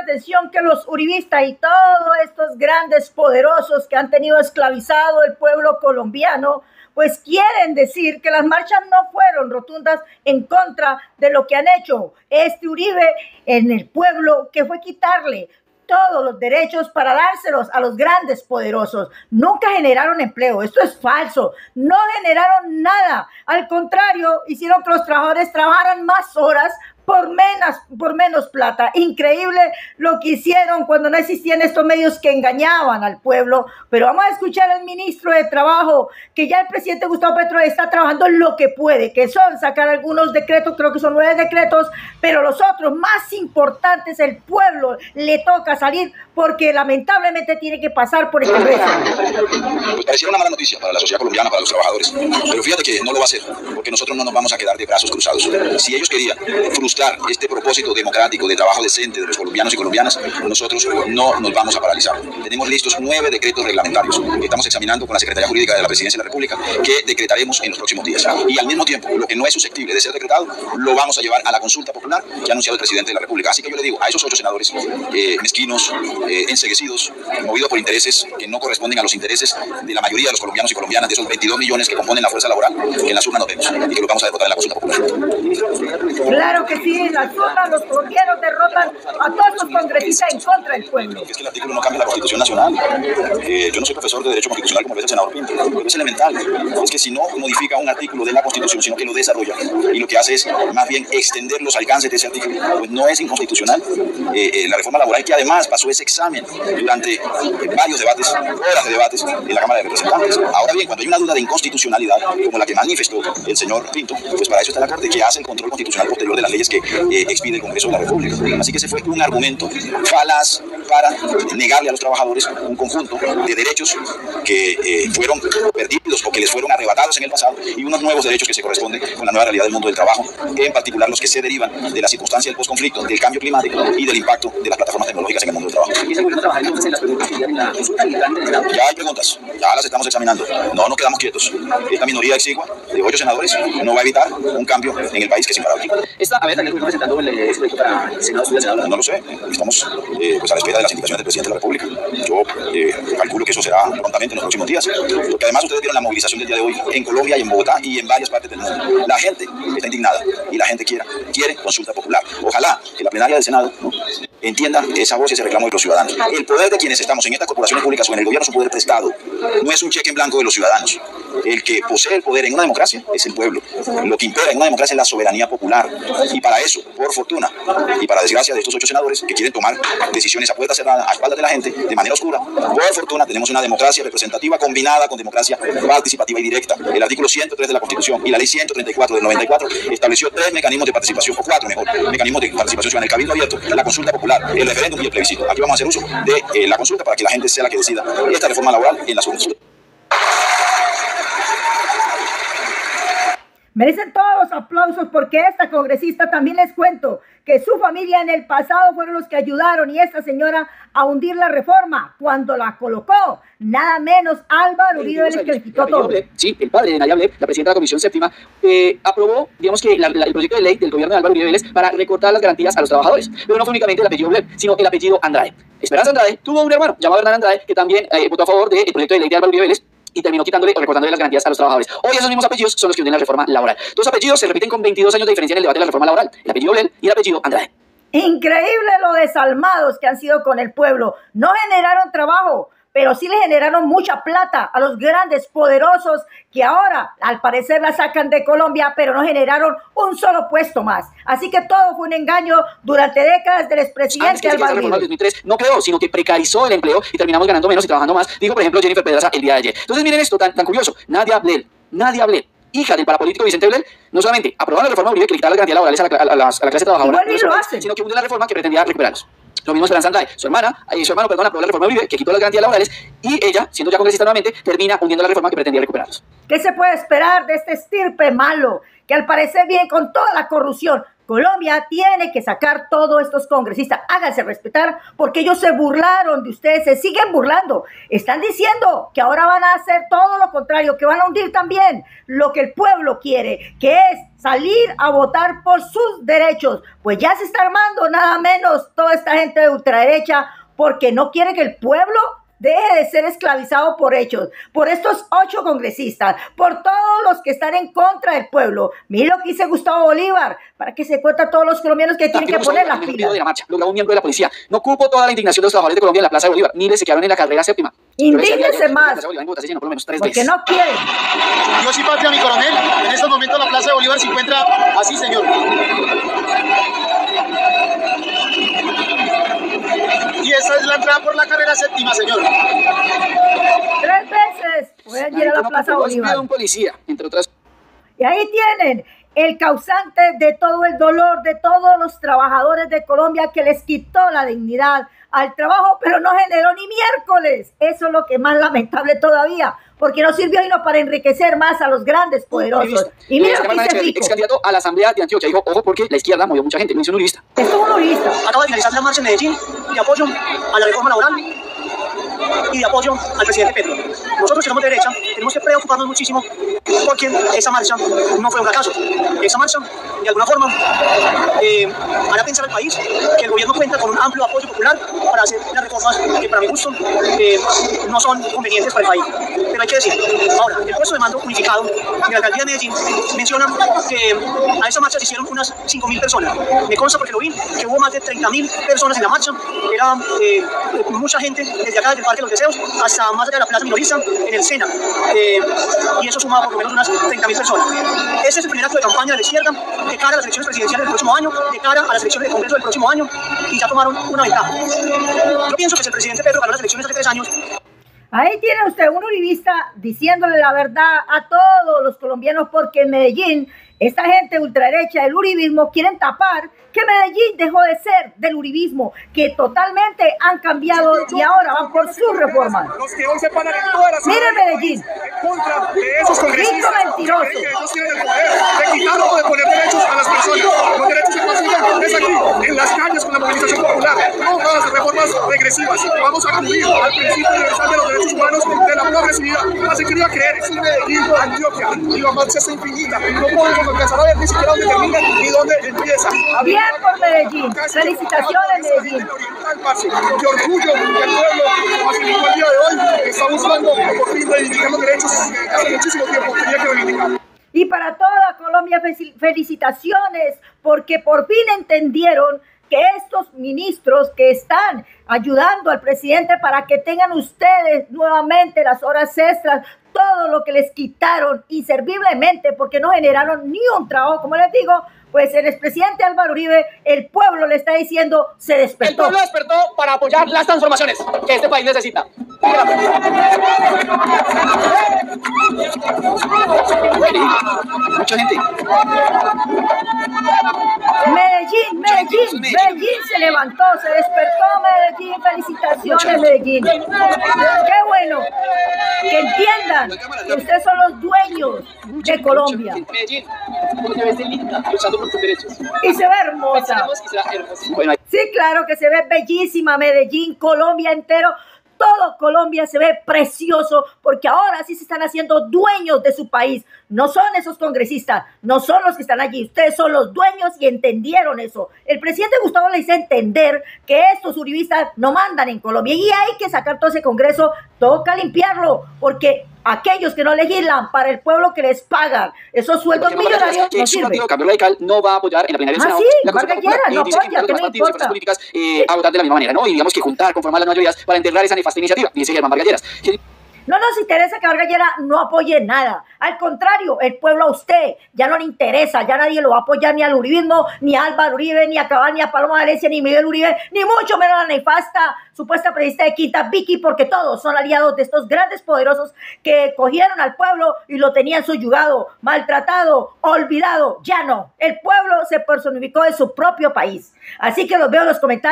atención que los uribistas y todos estos grandes poderosos que han tenido esclavizado el pueblo colombiano, pues quieren decir que las marchas no fueron rotundas en contra de lo que han hecho este Uribe en el pueblo, que fue quitarle todos los derechos para dárselos a los grandes poderosos. Nunca generaron empleo, esto es falso, no generaron nada, al contrario, hicieron que los trabajadores trabajaran más horas por menos plata. Increíble lo que hicieron cuando no existían estos medios que engañaban al pueblo. Pero vamos a escuchar al ministro de Trabajo, que ya el presidente Gustavo Petro está trabajando en lo que puede, que son sacar algunos decretos, creo que son 9 decretos, pero los otros más importantes, el pueblo le toca salir porque lamentablemente tiene que pasar por el Congreso. Pues pareciera una mala noticia para la sociedad colombiana, para los trabajadores, pero fíjate que no lo va a hacer, porque nosotros no nos vamos a quedar de brazos cruzados. Si ellos querían frustrar este propósito democrático de trabajo decente de los colombianos y colombianas, nosotros no nos vamos a paralizar. Tenemos listos 9 decretos reglamentarios que estamos examinando con la Secretaría Jurídica de la Presidencia de la República, que decretaremos en los próximos días. Y al mismo tiempo, lo que no es susceptible de ser decretado, lo vamos a llevar a la consulta popular que ha anunciado el presidente de la República. Así que yo le digo a esos 8 senadores mezquinos, enceguecidos, movidos por intereses que no corresponden a los intereses de la mayoría de los colombianos y colombianas, de esos 22 millones que componen la fuerza laboral, que en las urnas nos vemos y que los vamos a derrotar en la consulta popular. Claro que sí, en las urnas los colombianos derrotan a todos los congresistas en contra del pueblo. Es que el artículo no cambia la Constitución Nacional. Yo no soy profesor de Derecho Constitucional como lo es el senador Pinto, pero es elemental. Es que si no modifica un artículo de la Constitución, sino que lo desarrolla, y lo que hace es más bien extender los alcances de ese artículo, pues no es inconstitucional. La reforma laboral, que además pasó ese examen durante varios debates, horas de debates en la Cámara de Representantes. Ahora bien, cuando hay una duda de inconstitucionalidad, como la que manifestó el señor Pinto, pues para eso está la Corte, que hace el control constitucional posterior de las leyes que expide el Congreso de la República. Así que ese fue un argumento falaz para negarle a los trabajadores un conjunto de derechos que fueron perdidos o que les fueron arrebatados en el pasado, y unos nuevos derechos que se corresponden con la nueva realidad del mundo del trabajo, en particular los que se derivan de la circunstancia del posconflicto, del cambio climático y del impacto de las plataformas tecnológicas en el mundo del trabajo. Ya hay preguntas, ya las estamos examinando. No nos quedamos quietos. Esta minoría exigua de 8 senadores no va a evitar un cambio en el país que es imparable. ¿También presentando el proyecto para el Senado? No lo sé. Estamos pues a la espera de las indicaciones del presidente de la República. Yo calculo que eso será prontamente en los próximos días. Porque además ustedes vieron la movilización del día de hoy en Colombia y en Bogotá y en varias partes del mundo. La gente está indignada y la gente quiere consulta popular. Ojalá que la plenaria del Senado entienda esa voz y ese reclamo de los ciudadanos. El poder de quienes estamos en estas corporaciones públicas o en el gobierno es un poder prestado. No es un cheque en blanco de los ciudadanos. El que posee el poder en una democracia es el pueblo. Lo que impera en una democracia es la soberanía popular. Y para eso, por fortuna y para desgracia de estos 8 senadores que quieren tomar decisiones a puerta cerrada, a espaldas de la gente, de manera oscura, por fortuna tenemos una democracia representativa combinada con democracia participativa y directa. El artículo 103 de la Constitución y la ley 134 del 94 estableció 3 mecanismos de participación, o 4 mejor, mecanismos de participación ciudadana: el cabildo abierto, la consulta popular, el referéndum y el plebiscito. Aquí vamos a hacer uso de la consulta para que la gente sea la que decida esta reforma laboral en las urnas. Merecen todos los aplausos porque esta congresista, también les cuento que su familia en el pasado fueron los que ayudaron y esta señora a hundir la reforma cuando la colocó. Nada menos Álvaro Uribe Vélez, que le quitó todo. Sí, el padre de Nadia Bled, la presidenta de la Comisión Séptima, aprobó, digamos que el proyecto de ley del gobierno de Álvaro Uribe Vélez para recortar las garantías a los trabajadores. Pero no fue únicamente el apellido Bled, sino el apellido Andrade. Esperanza Andrade tuvo un hermano llamado Hernán Andrade que también votó a favor del proyecto de ley de Álvaro Uribe Vélez y terminó quitándole o recortándole las garantías a los trabajadores. Hoy esos mismos apellidos son los que hunden la reforma laboral. Dos apellidos se repiten con 22 años de diferencia en el debate de la reforma laboral: el apellido Bled y el apellido Andrade. Increíble lo desalmados que han sido con el pueblo. No generaron trabajo, pero sí le generaron mucha plata a los grandes poderosos que ahora al parecer la sacan de Colombia, pero no generaron un solo puesto más. Así que todo fue un engaño durante décadas del expresidente Álvaro Uribe. En 2003 no creó, sino que precarizó el empleo y terminamos ganando menos y trabajando más, dijo por ejemplo Jennifer Pedraza el día de ayer. Entonces miren esto tan curioso: Nadia Bled, hija del parapolítico Vicente Bled, no solamente aprobó la reforma Uribe que le quitaba las garantías laborales a la clase trabajadora, sino que hunde la reforma que pretendía recuperarlos. Lo mismo Esperanza Andrade, su hermano, aprobó la reforma Uribe que quitó las garantías laborales y ella, siendo ya congresista nuevamente, termina hundiendo la reforma que pretendía recuperarlos. ¿Qué se puede esperar de este estirpe malo que al parecer viene con toda la corrupción, Colombia tiene que sacar todos estos congresistas, háganse respetar, porque ellos se burlaron de ustedes, se siguen burlando. Están diciendo que ahora van a hacer todo lo contrario, que van a hundir también lo que el pueblo quiere, que es salir a votar por sus derechos. Pues ya se está armando nada menos toda esta gente de ultraderecha, porque no quiere que el pueblo deje de ser esclavizado por ellos, por estos 8 congresistas, por todos los que están en contra del pueblo. Mira lo que dice Gustavo Bolívar, para que se cuenta a todos los colombianos que tienen que poner las pilas. De la marcha, logró un miembro de la policía. No cupo toda la indignación de los trabajadores de Colombia en la Plaza de Bolívar. Miles se quedaron en la carrera séptima. Indígnense más, porque no quieren. Dios y patria, mi coronel. En estos momentos la Plaza de Bolívar se encuentra así, señor. Y esa es la entrada por la carrera séptima, señor. 3 veces voy a ir a la Plaza Bolívar. Un policía, entre otras. Y ahí tienen el causante de todo el dolor de todos los trabajadores de Colombia, que les quitó la dignidad al trabajo, pero no generó ni miércoles. Eso es lo que es más lamentable todavía, porque no sirvió sino para enriquecer más a los grandes poderosos. Y mira lo que dice Rico. Ex candidato a la Asamblea de Antioquia dijo, ojo, porque la izquierda movió mucha gente, lo hizo un uribista. Es un uribista. Acaba de finalizar la marcha en Medellín de apoyo a la reforma laboral y de apoyo al presidente Petro. Nosotros que somos de derecha tenemos que preocuparnos muchísimo porque esa marcha no fue un fracaso. Esa marcha, de alguna forma, hará pensar al país que el gobierno cuenta con un amplio apoyo popular para hacer las reformas que, para mi gusto, no son convenientes para el país. Pero hay que decir, ahora, el puesto de mando unificado de la alcaldía de Medellín menciona que a esa marcha se hicieron unas 5.000 personas. Me consta, porque lo vi, que hubo más de 30.000 personas en la marcha. Era mucha gente desde acá, desde el Parque de los Deseos, hasta más allá de la Plaza Minorista, en el Sena. Y eso suma por lo menos unas 30.000 personas. Este es el primer acto de campaña de la izquierda de cara a las elecciones presidenciales del próximo año, de cara a las elecciones del Congreso del próximo año, y ya tomaron una ventaja. Yo pienso que si el presidente Petro ganó las elecciones hace 3 años, ahí tiene usted un uribista diciéndole la verdad a todos los colombianos, porque en Medellín, esta gente ultraderecha del uribismo quieren tapar que Medellín dejó de ser del uribismo, que totalmente han cambiado y ahora van por sus reformas. Los que hoy se paran en todas las Mire Medellín, en contra de esos congresistas, mentiroso. que ellos tienen el poder de quitar o de poner derechos a las personas. Los derechos se consiguen es aquí, en las calles, con la movilización popular, no más reformas regresivas. Vamos a acudir al principio universal de los derechos humanos, de la progresividad. Más se quería creer, es en Medellín, Antioquia, y la marcha es infinita. No podemos alcanzar a ver ni siquiera dónde termina ni dónde empieza. Bien por Medellín, felicitaciones Medellín. Qué orgullo que el pueblo, así mismo el día de hoy, está buscando por fin reivindicar los derechos que hace muchísimo tiempo tenía que reivindicar. Y para toda Colombia, felicitaciones, porque por fin entendieron que estos ministros que están ayudando al presidente para que tengan ustedes nuevamente las horas extras, todo lo que les quitaron inserviblemente, porque no generaron ni un trabajo, como les digo, pues el expresidente Álvaro Uribe, el pueblo le está diciendo, se despertó. El pueblo despertó para apoyar las transformaciones que este país necesita. Mucha gente. Medellín se levantó, se despertó Medellín, felicitaciones Medellín. Qué bueno que entiendan que ustedes son los dueños de Colombia. Medellín, porque ves linda, luchando por tus derechos. Y se ve hermosa. Sí, claro que se ve bellísima Medellín, Colombia entero. Todo Colombia se ve precioso, porque ahora sí se están haciendo dueños de su país. No son esos congresistas, no son los que están allí. Ustedes son los dueños y entendieron eso. El presidente Gustavo le hizo entender que estos uribistas no mandan en Colombia y hay que sacar todo ese congreso. Toca limpiarlo, porque aquellos que no legislan para el pueblo que les pagan esos sueldos millonarios no sirven. El Cambio Radical no va a apoyar en la plenaria del Senado. Sí, Vargas Llera no apoya, que no importa. Políticas a votar de la misma manera, ¿no? Y digamos que juntar, conformar las mayorías para enterrar esa nefasta iniciativa, dice Germán Vargas Lleras. No nos interesa que Vargas Llera no apoye nada. Al contrario, el pueblo a usted ya no le interesa. Ya nadie lo va a apoyar, ni al uribismo, ni a Álvaro Uribe, ni a Cabal, ni a Paloma Valencia, ni Miguel Uribe, ni mucho menos a la nefasta supuesta periodista de Quinta, Vicky, porque todos son aliados de estos grandes poderosos que cogieron al pueblo y lo tenían subyugado, maltratado, olvidado. Ya no. El pueblo se personificó en su propio país. Así que los veo en los comentarios.